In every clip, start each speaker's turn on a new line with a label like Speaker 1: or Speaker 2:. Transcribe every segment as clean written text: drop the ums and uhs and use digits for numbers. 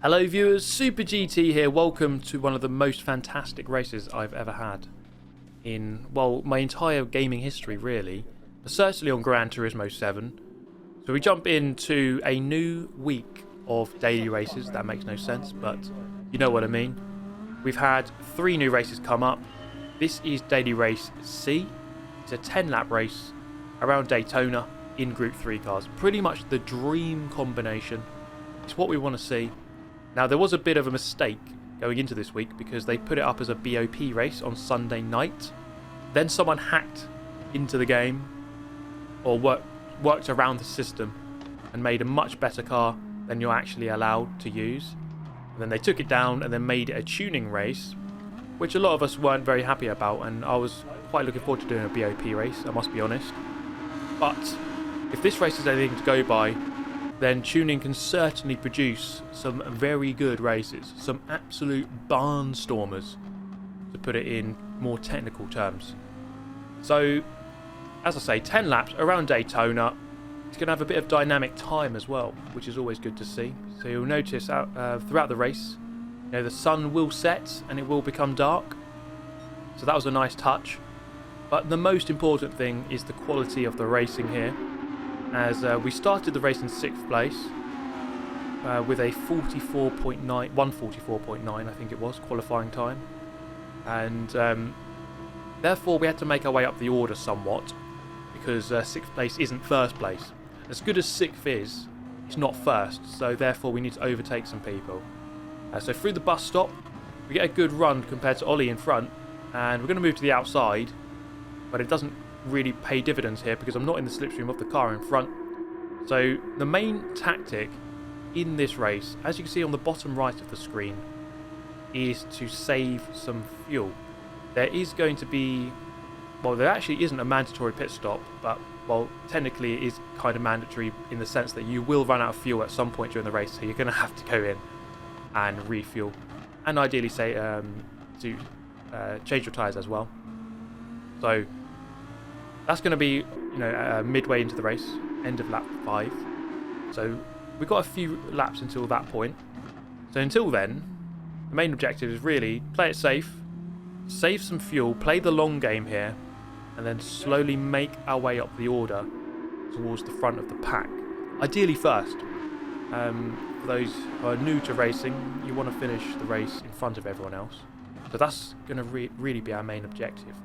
Speaker 1: Hello viewers, Super GT here. Welcome to one of the most fantastic races I've ever had in, well, my entire gaming history really, but certainly on Gran Turismo 7. So we jump into a new week of daily races. That makes no sense, but you know what I mean. We've had 3 new races come up. This is daily race C. It's a 10-lap race around Daytona in Group 3 cars. Pretty much the dream combination. It's what we want to see. Now, there was a bit of a mistake going into this week because they put it up as a BOP race on Sunday night. Then someone hacked into the game or worked around the system and made a much better car than you're actually allowed to use. And then they took it down and then made it a tuning race, which a lot of us weren't very happy about, and I was quite looking forward to doing a BOP race, I must be honest. But if this race is anything to go by, then tuning can certainly produce some very good races, some absolute barnstormers, to put it in more technical terms. So, as I say, 10 laps around Daytona. It's going to have a bit of dynamic time as well, which is always good to see. So you'll notice throughout the race, the sun will set and it will become dark. So that was a nice touch. But the most important thing is the quality of the racing here. As we started the race in 6th place with a 144.9 I think it was, qualifying time. And therefore we had to make our way up the order somewhat, because 6th place isn't 1st place. As good as 6th is, it's not 1st, so therefore we need to overtake some people. So through the bus stop, we get a good run compared to Ollie in front, and we're going to move to the outside, but it doesn't really pay dividends here because I'm not in the slipstream of the car in front. So the main tactic in this race, as you can see on the bottom right of the screen, is to save some fuel. There is going to be, well, there actually isn't a mandatory pit stop, but, well, technically it is kind of mandatory in the sense that you will run out of fuel at some point during the race, so you're going to have to go in and refuel, and ideally say to change your tyres as well. So that's going to be, midway into the race, end of lap 5. So we've got a few laps until that point. So until then, the main objective is really play it safe, save some fuel, play the long game here, and then slowly make our way up the order towards the front of the pack. Ideally first. For those who are new to racing, you want to finish the race in front of everyone else. So that's going to really be our main objective.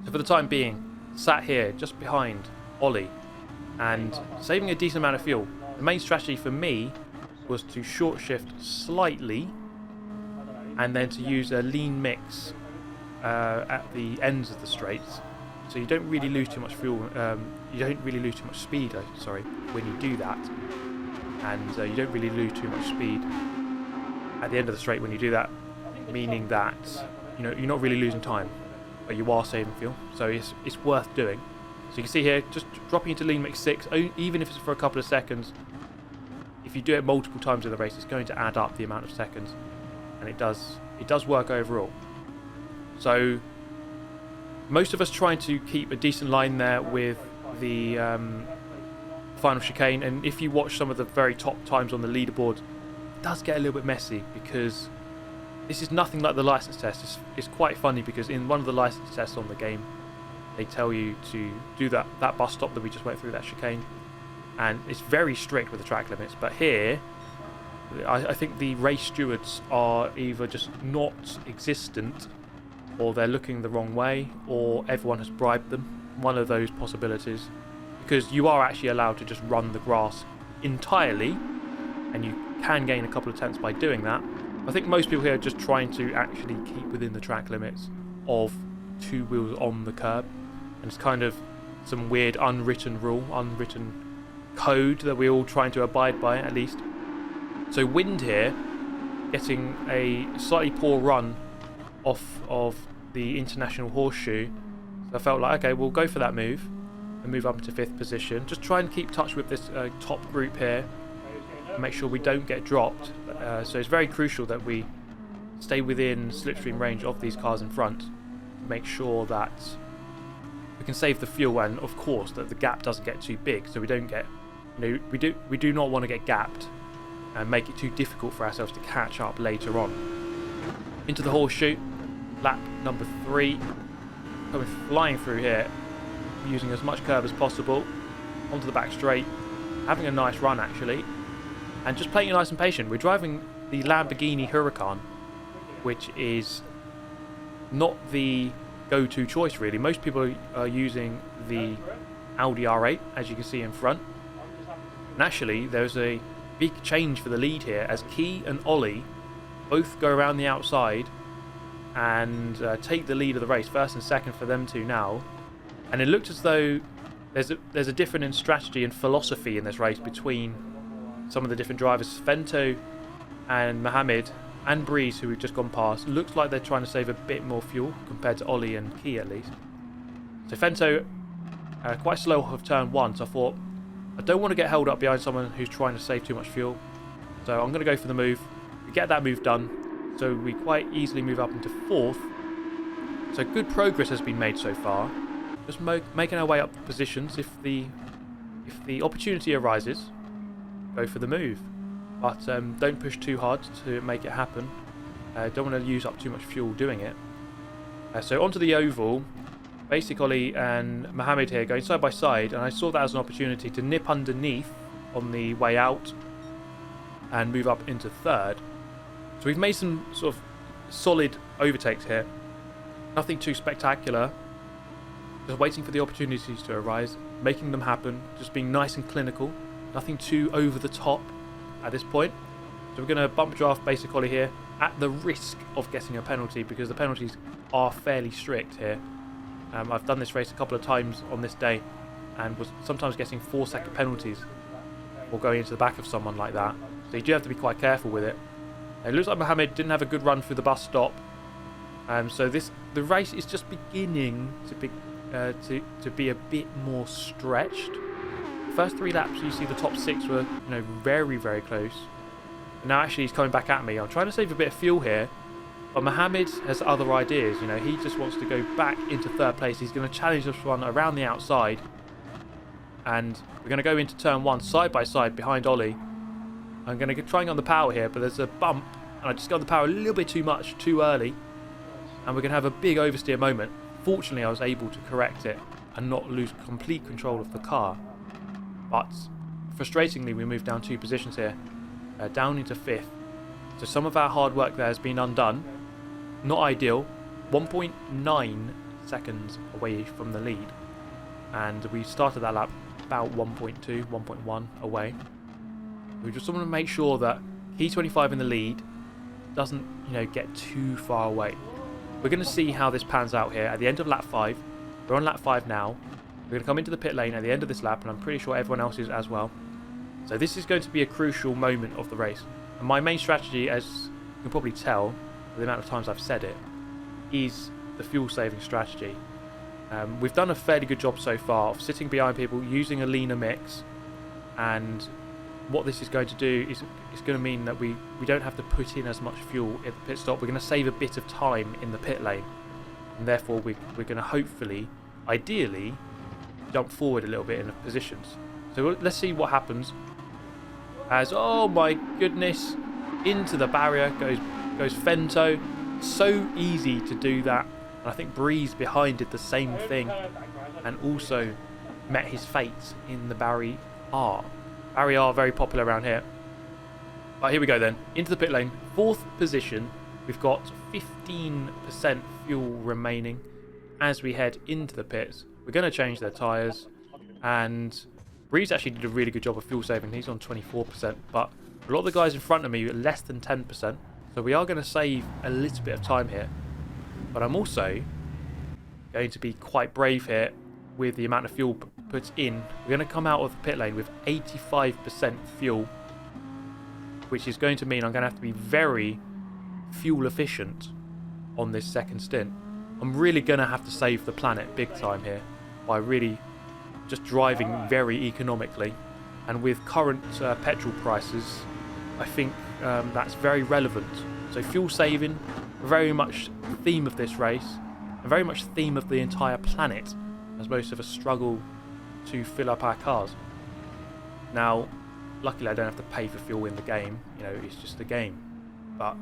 Speaker 1: So for the time being, sat here just behind Ollie and saving a decent amount of fuel. The main strategy for me was to short shift slightly and then to use a lean mix at the ends of the straights, so you don't really lose too much fuel. You don't really lose too much speed. When you do that, and you don't really lose too much speed at the end of the straight when you do that, meaning that you're not really losing time, but you are saving fuel. So it's worth doing. So you can see here, just dropping into lean mix 6, even if it's for a couple of seconds. If you do it multiple times in the race, it's going to add up the amount of seconds, and it does work overall. So most of us trying to keep a decent line there with the final chicane, and if you watch some of the very top times on the leaderboard, it does get a little bit messy because this is nothing like the license test. It's quite funny because in one of the license tests on the game, they tell you to do that bus stop that we just went through, that chicane, and it's very strict with the track limits. But here, I think the race stewards are either just not existent, or they're looking the wrong way, or everyone has bribed them. One of those possibilities, because you are actually allowed to just run the grass entirely, and you can gain a couple of tenths by doing that. I think most people here are just trying to actually keep within the track limits of 2 wheels on the curb, and it's kind of some weird unwritten rule, unwritten code that we're all trying to abide by at least. So Wind here, getting a slightly poor run off of the International Horseshoe, so I felt like, okay, we'll go for that move and move up into 5th position. Just try and keep touch with this top group here, and make sure we don't get dropped. So it's very crucial that we stay within slipstream range of these cars in front to make sure that we can save the fuel, and of course that the gap doesn't get too big, so we don't get, we do not want to get gapped and make it too difficult for ourselves to catch up later on. Into the horseshoe, lap number 3, coming flying through here, using as much curve as possible, onto the back straight, having a nice run actually, and just playing it nice and patient. We're driving the Lamborghini Huracan, which is not the go-to choice really. Most people are using the Audi R8, as you can see in front. And actually, there's a big change for the lead here, as Key and Ollie both go around the outside and take the lead of the race, first and second for them two now. And it looked as though there's a difference in strategy and philosophy in this race between some of the different drivers. Fento and Mohammed and Breeze, who we've just gone past, looks like they're trying to save a bit more fuel compared to Ollie and Key at least. So Fento quite slow off of turn 1, so I thought I don't want to get held up behind someone who's trying to save too much fuel, so I'm going to go for the move. We get that move done, so we quite easily move up into 4th. So good progress has been made so far, just making our way up the positions. If the opportunity arises, go for the move, but don't push too hard to make it happen. Don't want to use up too much fuel doing it. So onto the oval, Basic Ollie and Mohammed here going side by side, and I saw that as an opportunity to nip underneath on the way out and move up into 3rd. So we've made some sort of solid overtakes here. Nothing too spectacular. Just waiting for the opportunities to arise, making them happen, just being nice and clinical. Nothing too over the top at this point. So we're going to bump draft Basic Ollie here at the risk of getting a penalty, because the penalties are fairly strict here. I've done this race a couple of times on this day and was sometimes getting 4-second penalties or going into the back of someone like that. So you do have to be quite careful with it. It looks like Mohammed didn't have a good run through the bus stop. So the race is just beginning to be a bit more stretched. First 3 laps you see the top 6 were very, very close. And now actually he's coming back at me. I'm trying to save a bit of fuel here. But Mohammed has other ideas, he just wants to go back into 3rd place. He's going to challenge this one around the outside. And we're going to go into turn 1 side by side behind Ollie. I'm going to try and get on the power here, but there's a bump. And I just got on the power a little bit too much, too early. And we're going to have a big oversteer moment. Fortunately, I was able to correct it and not lose complete control of the car. But frustratingly, we moved down 2 positions here, down into 5th. So some of our hard work there has been undone. Not ideal. 1.9 seconds away from the lead, and we started that lap about 1.2, 1.1 away. We just want to make sure that P25 in the lead doesn't, get too far away. We're going to see how this pans out here at the end of lap 5. We're on lap 5 now. We're going to come into the pit lane at the end of this lap, and I'm pretty sure everyone else is as well. So this is going to be a crucial moment of the race. And my main strategy, as you can probably tell, the amount of times I've said it, is the fuel saving strategy. We've done a fairly good job so far of sitting behind people, using a leaner mix, and what this is going to do is it's going to mean that we don't have to put in as much fuel at the pit stop. We're going to save a bit of time in the pit lane, and therefore we're going to hopefully, ideally, jump forward a little bit in the positions. So let's see what happens. As, oh my goodness, into the barrier goes Fento. So easy to do that. And I think Breeze behind did the same thing and also met his fate in the Barry R. Barry R, very popular around here. Right, here we go then. Into the pit lane. 4th position. We've got 15% fuel remaining as we head into the pits. We're going to change their tyres. And Breeze actually did a really good job of fuel saving. He's on 24%. But a lot of the guys in front of me are less than 10%. So we are going to save a little bit of time here. But I'm also going to be quite brave here with the amount of fuel put in. We're going to come out of the pit lane with 85% fuel, which is going to mean I'm going to have to be very fuel efficient on this second stint. I'm really going to have to save the planet big time here by really just driving very economically. And with current petrol prices, I think that's very relevant. So fuel saving, very much the theme of this race, and very much the theme of the entire planet, as most of us struggle to fill up our cars. Now, Luckily, I don't have to pay for fuel in the game. You know, it's just the game. But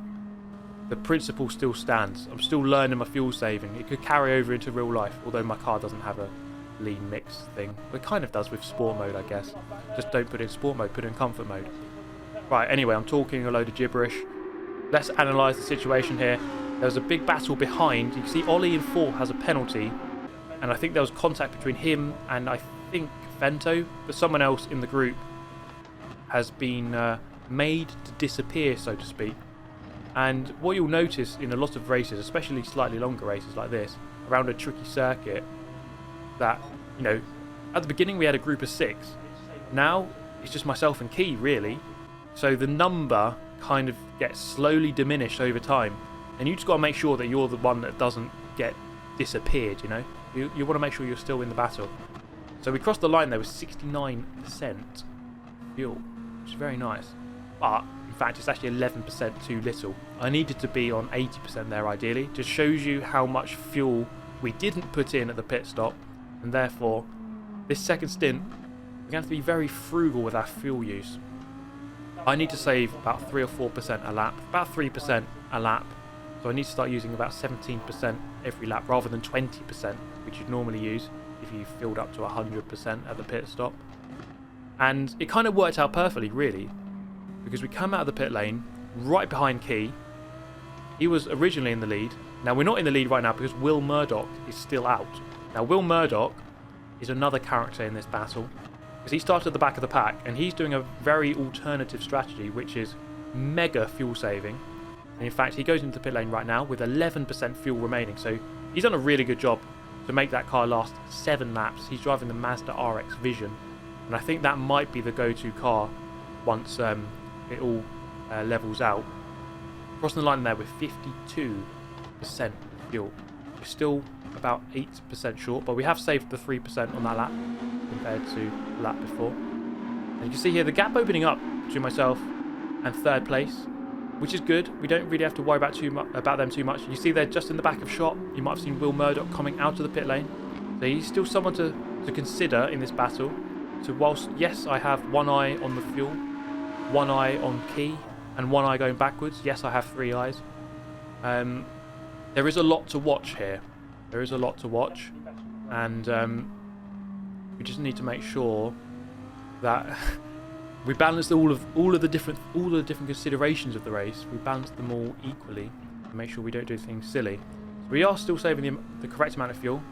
Speaker 1: the principle still stands. I'm still learning my fuel saving. It could carry over into real life, although my car doesn't have a lean mix thing. It kind of does with sport mode, I guess. Just don't put it in sport mode, put it in comfort mode. Right, anyway, I'm talking a load of gibberish. Let's analyse the situation here. There was a big battle behind. You can see Ollie in 4th has a penalty. And I think there was contact between him and I think Vento. But someone else in the group has been made to disappear, so to speak. And what you'll notice in a lot of races, especially slightly longer races like this, around a tricky circuit, that, you know, at the beginning we had a group of 6. Now it's just myself and Key, really. So the number kind of gets slowly diminished over time. And you just got to make sure that you're the one that doesn't get disappeared, you know. You want to make sure you're still in the battle. So we crossed the line there with 69% fuel, which is very nice. But in fact, it's actually 11% too little. I needed to be on 80% there ideally. Just shows you how much fuel we didn't put in at the pit stop. And therefore, this second stint, we're going to have to be very frugal with our fuel use. I need to save about 3 or 4% a lap, about 3% a lap. So I need to start using about 17% every lap rather than 20%, which you'd normally use if you filled up to 100% at the pit stop. And it kind of worked out perfectly, really, because we come out of the pit lane right behind Key. He was originally in the lead. Now, we're not in the lead right now because Will Murdoch is still out. Now, Will Murdoch is another character in this battle because he started at the back of the pack and he's doing a very alternative strategy, which is mega fuel saving. And in fact, he goes into the pit lane right now with 11% fuel remaining. So he's done a really good job to make that car last 7 laps. He's driving the Mazda RX Vision. And I think that might be the go-to car once it all levels out. Crossing the line there with 52% fuel. We're still about 8% short, but we have saved the 3% on that lap compared to the lap before. And you can see here the gap opening up between myself and 3rd place, which is good. We don't really have to worry about them too much. You see they're just in the back of shot. You might have seen Will Murdoch coming out of the pit lane. So he's still someone to consider in this battle. So whilst, yes, I have one eye on the fuel, one eye on Key, and one eye going backwards. Yes, I have 3 eyes. There is a lot to watch here. There is a lot to watch. And we just need to make sure that we balance all of the different considerations of the race. We balance them all equally and make sure we don't do things silly. So we are still saving the correct amount of fuel.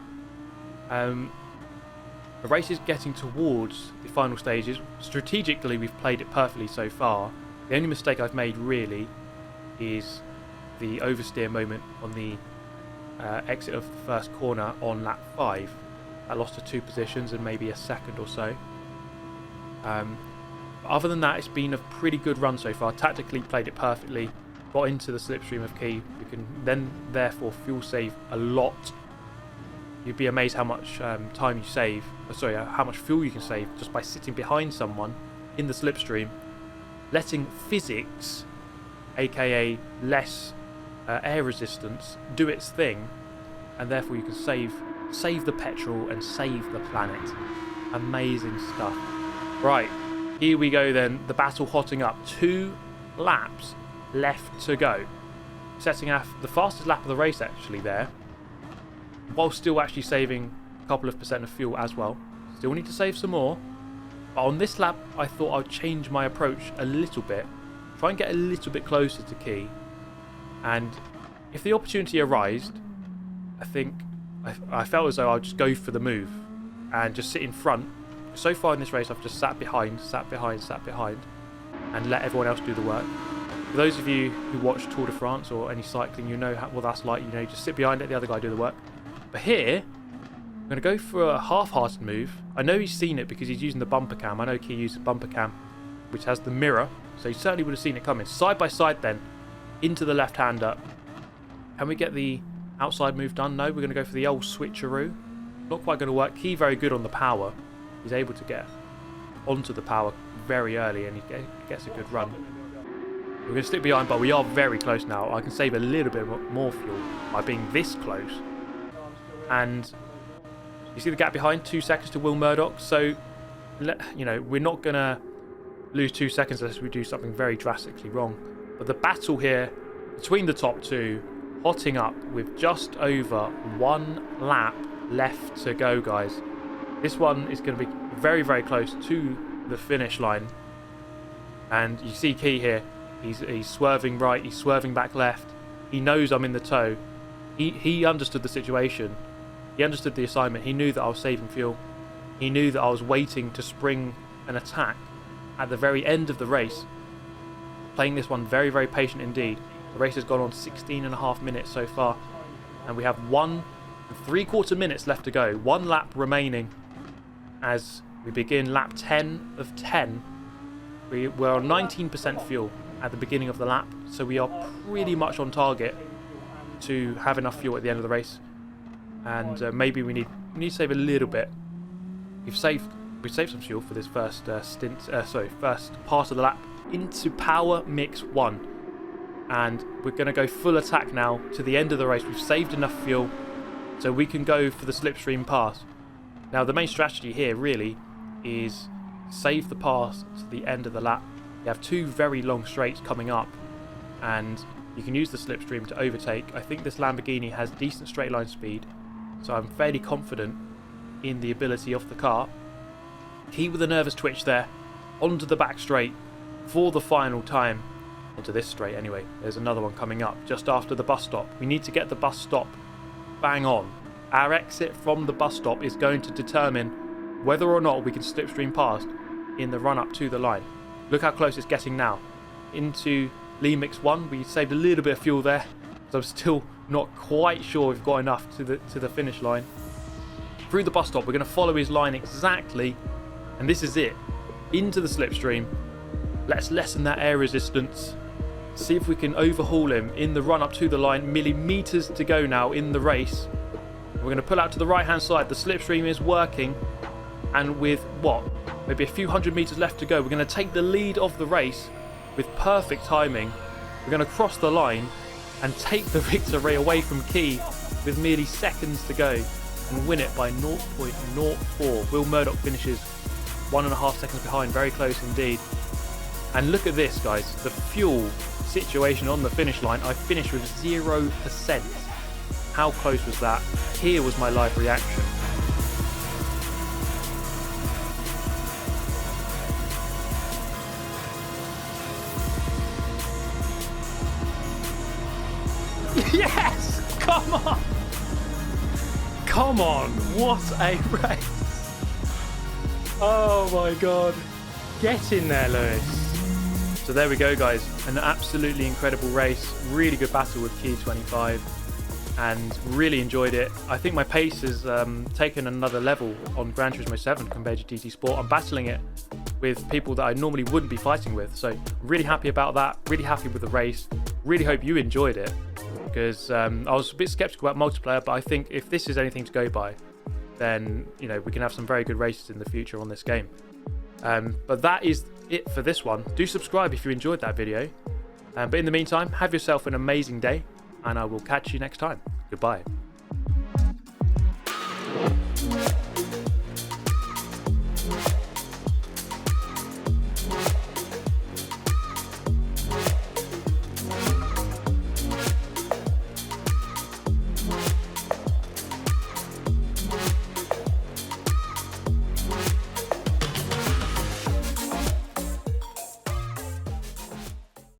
Speaker 1: The race is getting towards the final stages. Strategically, we've played it perfectly so far. The only mistake I've made really is the oversteer moment on the exit of the first corner on lap 5. I lost to 2 positions and maybe a second or so. Other than that, it's been a pretty good run so far. Tactically played it perfectly, got into the slipstream of Key. You can then therefore fuel save a lot. You'd be amazed how much time you save, how much fuel you can save just by sitting behind someone in the slipstream, letting physics, aka less air resistance, do its thing, and therefore you can save the petrol and save the planet. Amazing stuff. Right, here we go then, the battle hotting up. 2 laps left to go. Setting off the fastest lap of the race actually there, while still actually saving a couple of % of fuel as well. Still need to save some more. But on this lap, I thought I'd change my approach a little bit. Try and get a little bit closer to Key. And if the opportunity arose, I think I felt as though I'd just go for the move and just sit in front. So far in this race, I've just sat behind, and let everyone else do the work. For those of you who watch Tour de France or any cycling, you know what that's like. You know, just sit behind, let the other guy do the work. But here, I'm going to go for a half-hearted move. I know he's seen it because he's using the bumper cam. I know Key uses bumper cam, which has the mirror. So he certainly would have seen it coming. Side by side then, into the left-hander. Can we get the outside move done? No, we're going to go for the old switcheroo. Not quite going to work. Key very good on the power. He's able to get onto the power very early and he gets a good run. We're going to stick behind, but we are very close now. I can save a little bit more fuel by being this close. And you see the gap behind, 2 seconds to Will Murdoch. So, you know, we're not going to lose 2 seconds unless we do something very drastically wrong. But the battle here between the top two, hotting up with just over 1 lap left to go, guys. This one is going to be very, very close to the finish line. And you see Key here. He's swerving right. He's swerving back left. He knows I'm in the tow. He understood the situation. He understood the assignment. He knew that I was saving fuel. He knew that I was waiting to spring an attack at the very end of the race. Playing this one very, very patient indeed. The race has gone on 16.5 minutes so far. And we have 1 3/4 minutes left to go. 1 lap remaining as we begin lap 10 of 10. We're on 19% fuel at the beginning of the lap. So we are pretty much on target to have enough fuel at the end of the race. And maybe we need to save a little bit. We've saved some fuel for this first first part of the lap into power mix 1, and we're going to go full attack now to the end of the race. We've saved enough fuel so we can go for the slipstream pass. Now the main strategy here really is save the pass to the end of the lap. You have 2 very long straights coming up, and you can use the slipstream to overtake. I think this Lamborghini has decent straight line speed, so I'm fairly confident in the ability of the car. Key with a nervous twitch there, onto the back straight for the final time. Onto this straight anyway. There's another one coming up just after the bus stop. We need to get the bus stop bang on. Our exit from the bus stop is going to determine whether or not we can slipstream past in the run up to the line. Look how close it's getting now. Into Lee Mix 1, we saved a little bit of fuel there, so I'm still not quite sure we've got enough to the finish line. Through the bus stop, we're going to follow his line exactly, and this is it. Into the slipstream. Let's lessen that air resistance. See if we can overhaul him in the run up to the line. Millimeters to go now in the race. We're going to pull out to the right hand side. The slipstream is working, and with maybe a few 100 meters left to go, we're going to take the lead of the race with perfect timing. We're going to cross the line and take the victory away from Key with merely seconds to go and win it by 0.04. Will Murdoch finishes 1.5 seconds behind, very close indeed. And look at this, guys, the fuel situation on the finish line. I finished with 0%. How close was that? Here was my live reaction. Yes! Come on! Come on! What a race! Oh my god. Get in there, Lewis. So there we go, guys. An absolutely incredible race. Really good battle with Key 25. And really enjoyed it. I think my pace has taken another level on Gran Turismo 7 compared to GT Sport. I'm battling it with people that I normally wouldn't be fighting with. So really happy about that. Really happy with the race. Really hope you enjoyed it. Because I was a bit skeptical about multiplayer, but I think if this is anything to go by, then we can have some very good races in the future on this game. But that is it for this one. Do subscribe if you enjoyed that video. But in the meantime, have yourself an amazing day, and I will catch you next time. Goodbye.